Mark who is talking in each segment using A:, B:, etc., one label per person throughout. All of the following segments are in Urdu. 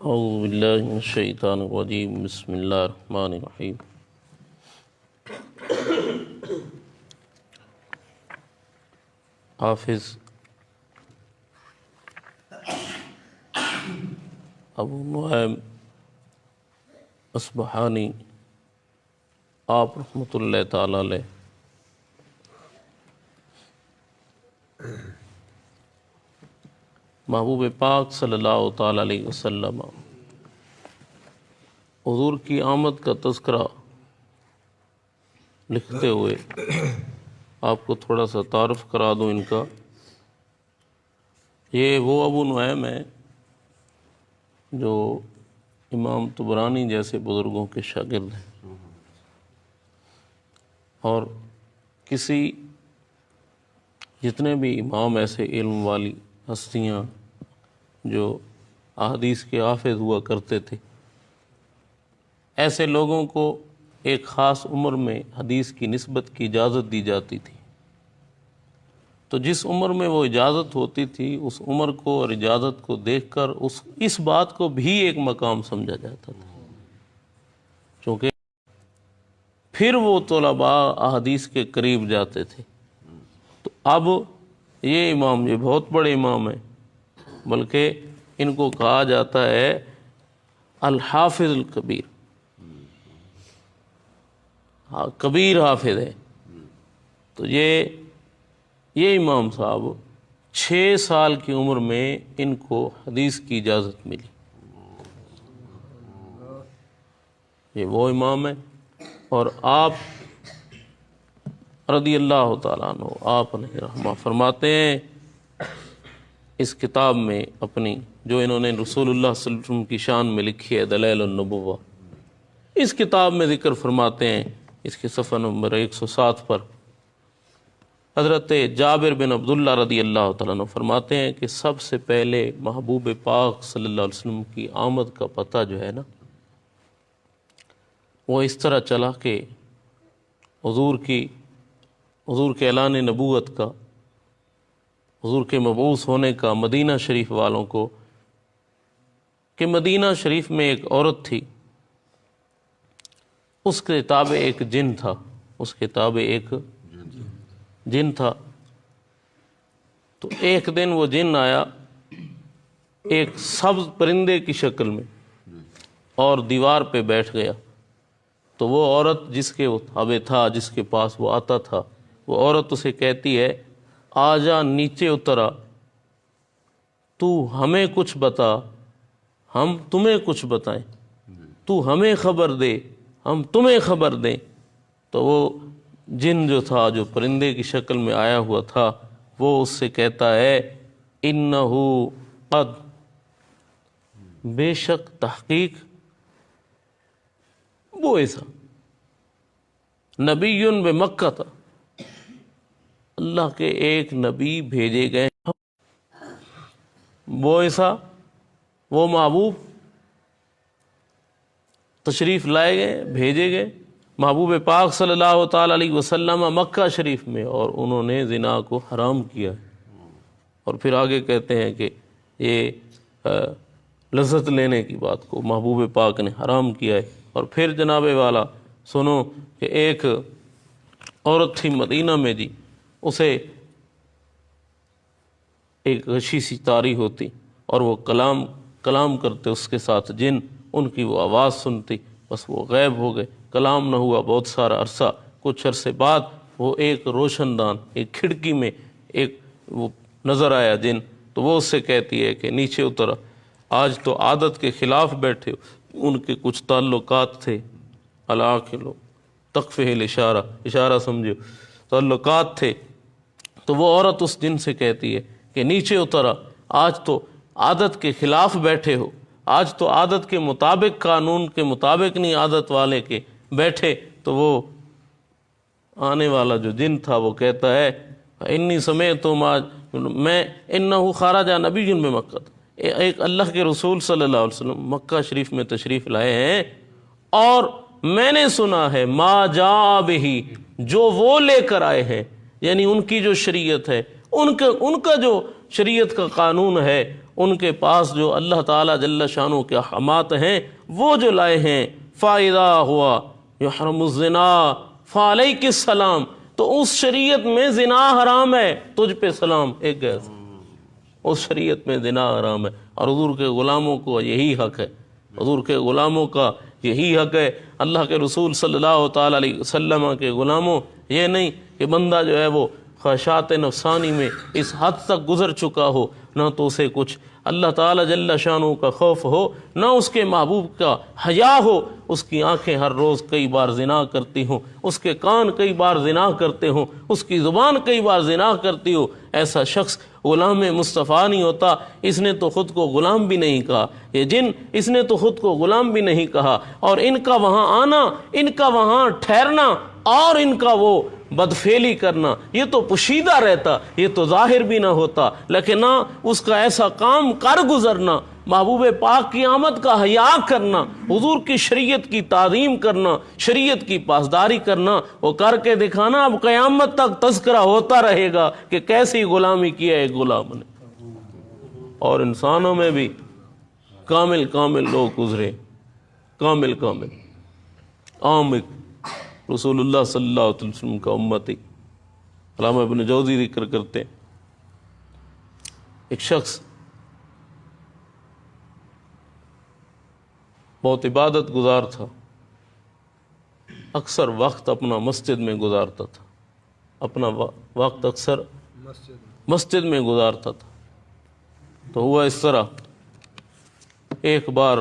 A: اعوذ باللہ من الشیطان الرجیم، بسم اللہ الرحمن الرحیم۔ حافظ ابو نعیم اصبہانی آپ رحمۃ اللہ تعالی علیہ محبوب پاک صلی اللہ تعالی علیہ وسلم حضور کی آمد کا تذکرہ لکھتے ہوئے آپ کو تھوڑا سا تعارف کرا دوں ان کا۔ یہ وہ ابو نعیم ہے جو امام طبرانی جیسے بزرگوں کے شاگرد ہیں، اور کسی جتنے بھی امام ایسے علم والی ہستیاں جو احادیث کے حافظ ہوا کرتے تھے، ایسے لوگوں کو ایک خاص عمر میں حدیث کی نسبت کی اجازت دی جاتی تھی۔ تو جس عمر میں وہ اجازت ہوتی تھی، اس عمر کو اور اجازت کو دیکھ کر اس بات کو بھی ایک مقام سمجھا جاتا تھا، چونکہ پھر وہ طلباء احادیث کے قریب جاتے تھے۔ تو اب یہ امام یہ بہت بڑے امام ہیں، بلکہ ان کو کہا جاتا ہے الحافظ الکبیر، کبیر حافظ ہے۔ تو یہ امام صاحب 6 سال کی عمر میں ان کو حدیث کی اجازت ملی۔ یہ وہ امام ہے، اور آپ رضی اللہ تعالیٰ عنہ آپ علیہ رحمہ فرماتے ہیں اس کتاب میں اپنی جو انہوں نے رسول اللہ صلی اللہ علیہ وسلم کی شان میں لکھی ہے دلائل النبوہ، اس کتاب میں ذکر فرماتے ہیں اس کے صفحہ نمبر 107 پر حضرت جابر بن عبداللہ رضی اللہ تعالیٰ عنہ فرماتے ہیں کہ سب سے پہلے محبوب پاک صلی اللہ علیہ وسلم کی آمد کا پتہ جو ہے نا، وہ اس طرح چلا کہ حضور کے اعلان نبوت کا، حضور کے مبعوث ہونے کا مدینہ شریف والوں کو، کہ مدینہ شریف میں ایک عورت تھی، اس کے تابع ایک جن تھا، تو ایک دن وہ جن آیا ایک سبز پرندے کی شکل میں اور دیوار پہ بیٹھ گیا۔ تو وہ عورت جس کے وہ تابع تھا، جس کے پاس وہ آتا تھا، وہ عورت اسے کہتی ہے آجا نیچے اترا، تو ہمیں کچھ بتا ہم تمہیں کچھ بتائیں، تو ہمیں خبر دے ہم تمہیں خبر دیں۔ تو وہ جن جو تھا، جو پرندے کی شکل میں آیا ہوا تھا، وہ اس سے کہتا ہے انہو قد، بے شک تحقیق، وہ ایسا نبی بمکہ تھا، اللہ کے ایک نبی بھیجے گئے، وہ ایسا وہ محبوب تشریف لائے گئے، بھیجے گئے محبوب پاک صلی اللہ تعالیٰ علیہ وسلم مکہ شریف میں، اور انہوں نے زنا کو حرام کیا ہے۔ اور پھر آگے کہتے ہیں کہ یہ لذت لینے کی بات کو محبوب پاک نے حرام کیا ہے۔ اور پھر جناب والا سنو کہ ایک عورت تھی مدینہ میں جی، اسے ایک غشی سی طاری ہوتی اور وہ کلام کرتے اس کے ساتھ جن، ان کی وہ آواز سنتی، بس وہ غائب ہو گئے، کلام نہ ہوا بہت سارا عرصہ۔ کچھ عرصے بعد وہ ایک روشن دان، ایک کھڑکی میں ایک وہ نظر آیا جن، تو وہ اس سے کہتی ہے کہ نیچے اترا، آج تو عادت کے خلاف بیٹھے ہو۔ ان کے کچھ تعلقات تھے، العاقل تقفہ الاشارہ، اشارہ سمجھو، تعلقات تھے۔ تو وہ عورت اس جن سے کہتی ہے کہ نیچے اترا، آج تو عادت کے خلاف بیٹھے ہو، آج تو عادت کے مطابق، قانون کے مطابق نہیں، عادت والے کے بیٹھے۔ تو وہ آنے والا جو جن تھا وہ کہتا ہے انی سمعت، میں انہ خرج نبی بمکہ، ایک اللہ کے رسول صلی اللہ علیہ وسلم مکہ شریف میں تشریف لائے ہیں، اور میں نے سنا ہے ما جاء بہ، جو وہ لے کر آئے ہیں، یعنی ان کی جو شریعت ہے، ان کا جو شریعت کا قانون ہے، ان کے پاس جو اللہ تعالیٰ جل شانہ کے احکامات ہیں وہ جو لائے ہیں، فَإِذَا ہوا یحرم الزنا فعلیک السلام، تو اس شریعت میں زنا حرام ہے، تجھ پہ سلام ایک گیس، اس شریعت میں زنا حرام ہے۔ اور حضور کے غلاموں کو یہی حق ہے، حضور کے غلاموں کا یہی حق ہے۔ اللہ کے رسول صلی اللہ تعالیٰ علیہ وسلم کے غلاموں، یہ نہیں کہ بندہ جو ہے وہ خواہشات نفسانی میں اس حد تک گزر چکا ہو، نہ تو اسے کچھ اللہ تعالیٰ جل شانہ کا خوف ہو، نہ اس کے محبوب کا حیا ہو، اس کی آنکھیں ہر روز کئی بار زنا کرتی ہوں، اس کے کان کئی بار زنا کرتے ہوں، اس کی زبان کئی بار زنا کرتی ہو، ایسا شخص غلام مصطفیٰ نہیں ہوتا۔ اس نے تو خود کو غلام بھی نہیں کہا، یہ جن اس نے تو خود کو غلام بھی نہیں کہا، اور ان کا وہاں آنا، ان کا وہاں ٹھہرنا، اور ان کا وہ بدفعلی کرنا، یہ تو پوشیدہ رہتا، یہ تو ظاہر بھی نہ ہوتا، لیکن نہ اس کا ایسا کام کر گزرنا، محبوب پاک کی آمد کا حیا کرنا، حضور کی شریعت کی تعظیم کرنا، شریعت کی پاسداری کرنا، وہ کر کے دکھانا۔ اب قیامت تک تذکرہ ہوتا رہے گا کہ کیسی غلامی کیا ایک غلام نے۔ اور انسانوں میں بھی کامل لوگ گزرے، کامل عام ایک رسول اللہ صلی اللہ علیہ وسلم کا امتی۔ علامہ ابن جوزی ذکر کرتے ہیں، ایک شخص بہت عبادت گزار تھا، اکثر وقت اپنا مسجد میں گزارتا تھا، اپنا وقت اکثر مسجد میں گزارتا تھا۔ تو ہوا اس طرح، ایک بار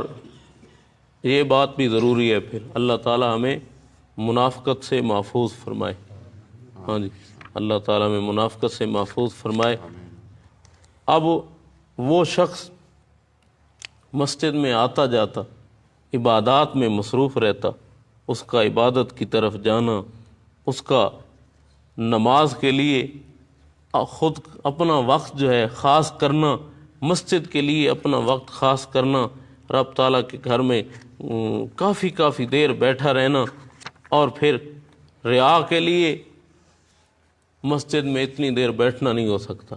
A: یہ بات بھی ضروری ہے، پھر اللہ تعالیٰ ہمیں منافقت سے محفوظ فرمائے، ہاں جی، اللہ تعالیٰ ہمیں منافقت سے محفوظ فرمائے۔ اب وہ شخص مسجد میں آتا جاتا، عبادات میں مصروف رہتا، اس کا عبادت کی طرف جانا، اس کا نماز کے لیے خود اپنا وقت جو ہے خاص کرنا، مسجد کے لیے اپنا وقت خاص کرنا، رب تعالیٰ کے گھر میں کافی دیر بیٹھا رہنا، اور پھر ریا کے لیے مسجد میں اتنی دیر بیٹھنا نہیں ہو سکتا،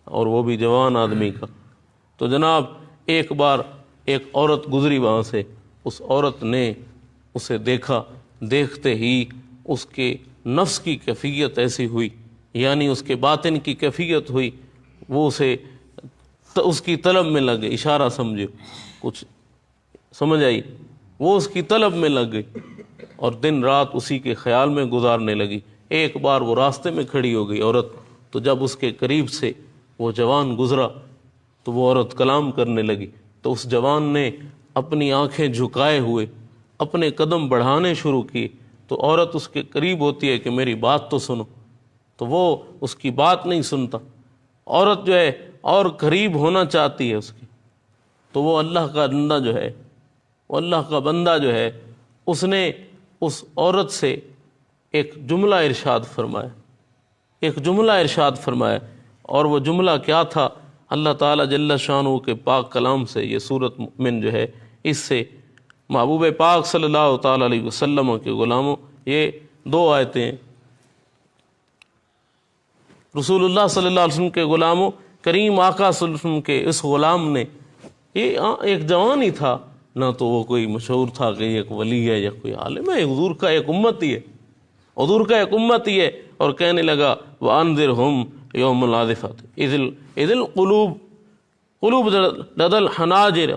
A: اور وہ بھی جوان آدمی کا۔ تو جناب ایک بار ایک عورت گزری وہاں سے، اس عورت نے اسے دیکھا، دیکھتے ہی اس کے نفس کی کیفیت ایسی ہوئی، یعنی اس کے باطن کی کیفیت ہوئی، وہ اسے اس کی طلب میں لگ گئی، اشارہ سمجھو، کچھ سمجھ آئی، وہ اس کی طلب میں لگ گئی، اور دن رات اسی کے خیال میں گزارنے لگی۔ ایک بار وہ راستے میں کھڑی ہو گئی عورت، تو جب اس کے قریب سے وہ جوان گزرا تو وہ عورت کلام کرنے لگی، تو اس جوان نے اپنی آنکھیں جھکائے ہوئے اپنے قدم بڑھانے شروع کیے، تو عورت اس کے قریب ہوتی ہے کہ میری بات تو سنو، تو وہ اس کی بات نہیں سنتا، عورت جو ہے اور قریب ہونا چاہتی ہے اس کی، تو وہ اللہ کا بندہ جو ہے، وہ اللہ کا بندہ جو ہے، اس نے اس عورت سے ایک جملہ ارشاد فرمایا، اور وہ جملہ کیا تھا؟ اللہ تعالیٰ جل شانہ کے پاک کلام سے یہ سورۃ مؤمن جو ہے، اس سے محبوب پاک صلی اللہ تعالیٰ علیہ وسلم کے غلاموں، یہ 2 آیتیں ہیں، رسول اللہ صلی اللہ علیہ وسلم کے غلاموں، کریم آقا صلی اللہ علیہ وسلم کے اس غلام نے، یہ ایک جوان ہی تھا، نہ تو وہ کوئی مشہور تھا کہ ایک ولی ہے یا کوئی عالم ہے، حضور کا ایک امتی ہے، حضور کا ایک امتی ہے، اور کہنے لگا وَأَنذِرْهُمْ يَوْمَ الْعَاصِفَةِ اِذِ الْقُلُوبُ لَدَى الْحَنَاجِرِ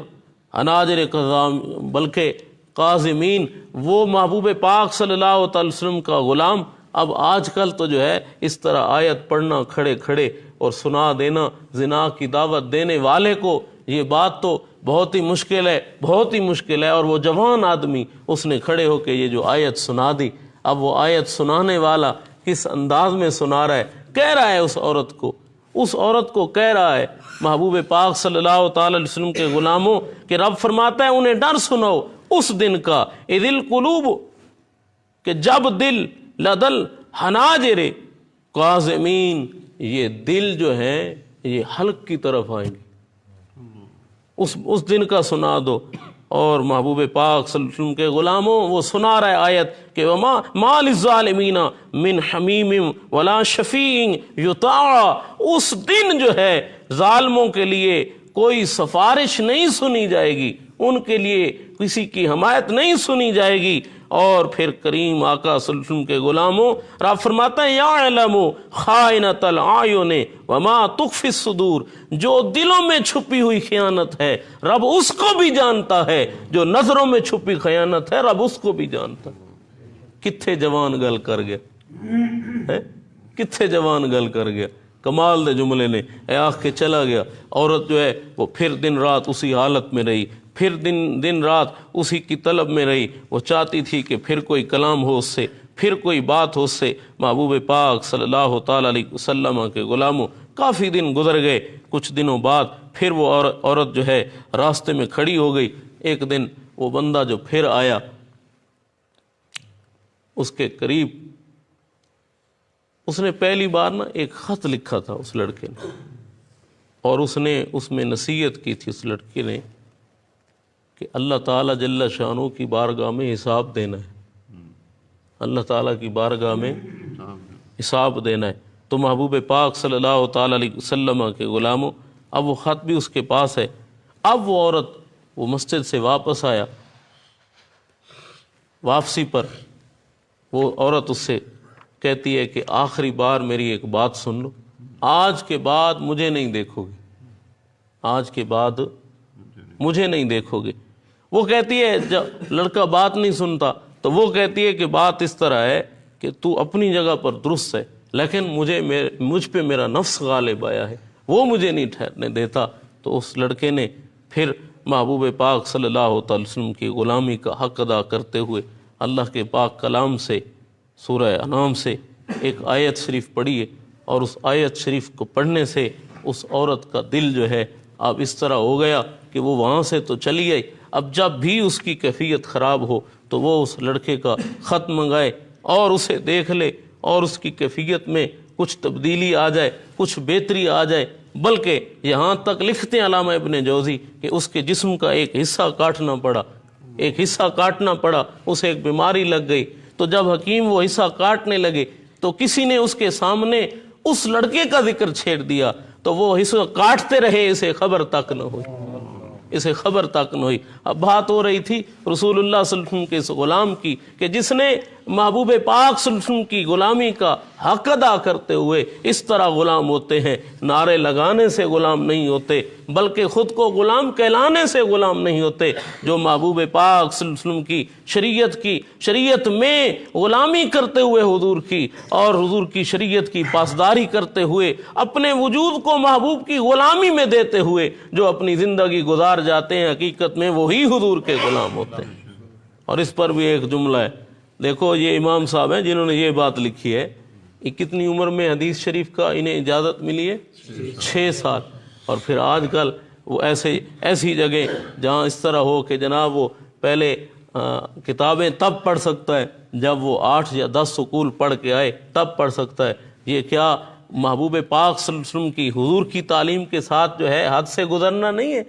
A: بلکہ قاظمین، وہ محبوب پاک صلی اللہ تعالی وسلم کا غلام اب آج کل تو جو ہے اس طرح آیت پڑھنا کھڑے کھڑے اور سنا دینا زنا کی دعوت دینے والے کو، یہ بات تو بہت ہی مشکل ہے، اور وہ جوان آدمی اس نے کھڑے ہو کے یہ جو آیت سنا دی، اب وہ آیت سنانے والا کس انداز میں سنا رہا ہے، کہہ رہا ہے اس عورت کو کہہ رہا ہے محبوب پاک صلی اللہ تعالی علیہ وسلم کے غلاموں کہ رب فرماتا ہے انہیں ڈر سناؤ اس دن کا، اذ القلوب، کہ جب دل لدل حناجر قاظمین، یہ دل جو ہیں یہ حلق کی طرف آئیں گے، اس دن کا سنا دو۔ اور محبوب پاک صلی اللہ علیہ وسلم کے غلاموں وہ سنا رہا ہے آیت کہ ما للظالمین من حمیم ولا شفیع یطاع، اس دن جو ہے ظالموں کے لیے کوئی سفارش نہیں سنی جائے گی، ان کے لیے کسی کی حمایت نہیں سنی جائے گی۔ اور پھر کریم آقا صلی اللہ علیہ وسلم کے غلاموں، رب فرماتا ہے یعلم خائنۃ الاعین وما تخفی الصدور، جو دلوں میں چھپی ہوئی خیانت ہے رب اس کو بھی جانتا ہے، جو نظروں میں چھپی خیانت ہے رب اس کو بھی جانتا ہے۔ کتھے جوان گل کر گیا، کتھے جوان گل کر گیا، کمال دے جملے نے اے آخ کے چلا گیا۔ عورت جو ہے وہ پھر دن رات اسی حالت میں رہی، پھر دن رات اسی کی طلب میں رہی، وہ چاہتی تھی کہ پھر کوئی کلام ہو اس سے، پھر کوئی بات ہو اس سے۔ محبوب پاک صلی اللہ تعالیٰ علیہ وسلم کے غلاموں کافی دن گزر گئے، کچھ دنوں بعد پھر وہ عورت جو ہے راستے میں کھڑی ہو گئی۔ ایک دن وہ بندہ جو پھر آیا اس کے قریب، اس نے پہلی بار ایک خط لکھا تھا اس لڑکے نے، اور اس نے اس میں نصیحت کی تھی اس لڑکے نے کہ اللہ تعالیٰ جل شانہ کی بارگاہ میں حساب دینا ہے، اللہ تعالیٰ کی بارگاہ میں حساب دینا ہے۔ تو محبوب پاک صلی اللہ تعالیٰ علیہ وسلم کے غلاموں، اب وہ خط بھی اس کے پاس ہے۔ اب وہ عورت وہ مسجد سے واپس آیا، واپسی پر وہ عورت اس سے کہتی ہے کہ آخری بار میری ایک بات سن لو، آج کے بعد مجھے نہیں دیکھو گے، آج کے بعد مجھے نہیں دیکھو گے۔ وہ کہتی ہے، جب لڑکا بات نہیں سنتا تو وہ کہتی ہے کہ بات اس طرح ہے کہ تو اپنی جگہ پر درست ہے، لیکن مجھ پہ میرا نفس غالب آیا ہے، وہ مجھے نہیں ٹھہرنے دیتا۔ تو اس لڑکے نے پھر محبوب پاک صلی اللہ تعالی وسلم کی غلامی کا حق ادا کرتے ہوئے اللہ کے پاک کلام سے، سورہ انعام سے ایک آیت شریف پڑھی ہے، اور اس آیت شریف کو پڑھنے سے اس عورت کا دل جو ہے اب اس طرح ہو گیا کہ وہ وہاں سے تو چلی گئی، اب جب بھی اس کی کیفیت خراب ہو تو وہ اس لڑکے کا خط منگائے اور اسے دیکھ لے، اور اس کی کیفیت میں کچھ تبدیلی آ جائے، کچھ بہتری آ جائے۔ بلکہ یہاں تک لکھتے ہیں علامہ ابن جوزی کہ اس کے جسم کا ایک حصہ کاٹنا پڑا، ایک حصہ کاٹنا پڑا، اسے ایک بیماری لگ گئی۔ تو جب حکیم وہ حصہ کاٹنے لگے تو کسی نے اس کے سامنے اس لڑکے کا ذکر چھیڑ دیا، تو وہ حصہ کاٹتے رہے، اسے خبر تک نہ ہوئی، اسے خبر تک نہ ہوئی۔ اب بات ہو رہی تھی رسول اللہ صلی اللہ علیہ وسلم کے اس غلام کی کہ جس نے محبوب پاک صلی اللہ علیہ وسلم کی غلامی کا حق ادا کرتے ہوئے اس طرح غلام ہوتے ہیں۔ نعرے لگانے سے غلام نہیں ہوتے، بلکہ خود کو غلام کہلانے سے غلام نہیں ہوتے۔ جو محبوب پاک صلی اللہ علیہ وسلم کی شریعت میں غلامی کرتے ہوئے حضور کی اور حضور کی شریعت کی پاسداری کرتے ہوئے اپنے وجود کو محبوب کی غلامی میں دیتے ہوئے جو اپنی زندگی گزار جاتے ہیں، حقیقت میں وہی حضور کے غلام ہوتے ہیں۔ اور اس پر بھی ایک جملہ ہے، دیکھو یہ امام صاحب ہیں جنہوں نے یہ بات لکھی ہے، یہ کتنی عمر میں حدیث شریف کا انہیں اجازت ملی ہے؟ 6 سال۔ اور پھر آج کل وہ ایسی جگہ جہاں اس طرح ہو کہ جناب وہ پہلے کتابیں تب پڑھ سکتا ہے جب وہ 8 یا 10 سکول پڑھ کے آئے، تب پڑھ سکتا ہے۔ یہ کیا محبوب پاک صلی اللہ علیہ وسلم کی حضور کی تعلیم کے ساتھ جو ہے حد سے گزرنا نہیں ہے؟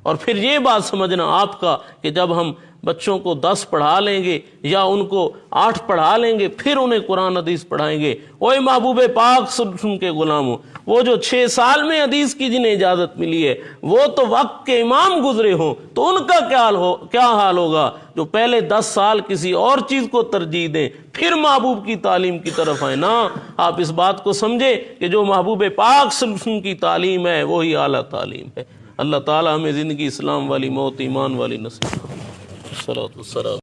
A: اور پھر یہ بات سمجھنا آپ کا کہ جب ہم بچوں کو 10 پڑھا لیں گے یا ان کو 8 پڑھا لیں گے پھر انہیں قرآن حدیث پڑھائیں گے۔ اوے محبوب پاک صلی اللہ علیہ وسلم کے غلاموں، وہ جو 6 سال میں حدیث کی جنہیں اجازت ملی ہے وہ تو وقت کے امام گزرے ہوں، تو ان کا کیا حال ہوگا جو پہلے 10 سال کسی اور چیز کو ترجیح دیں پھر محبوب کی تعلیم کی طرف آئیں۔ نا، آپ اس بات کو سمجھے کہ جو محبوب پاک صلی اللہ علیہ وسلم کی تعلیم ہے وہی اعلیٰ تعلیم ہے۔ اللہ تعالی ہمیں زندگی اسلام والی، موت ایمان والی نصیب کرے۔ الصلاۃ والسلام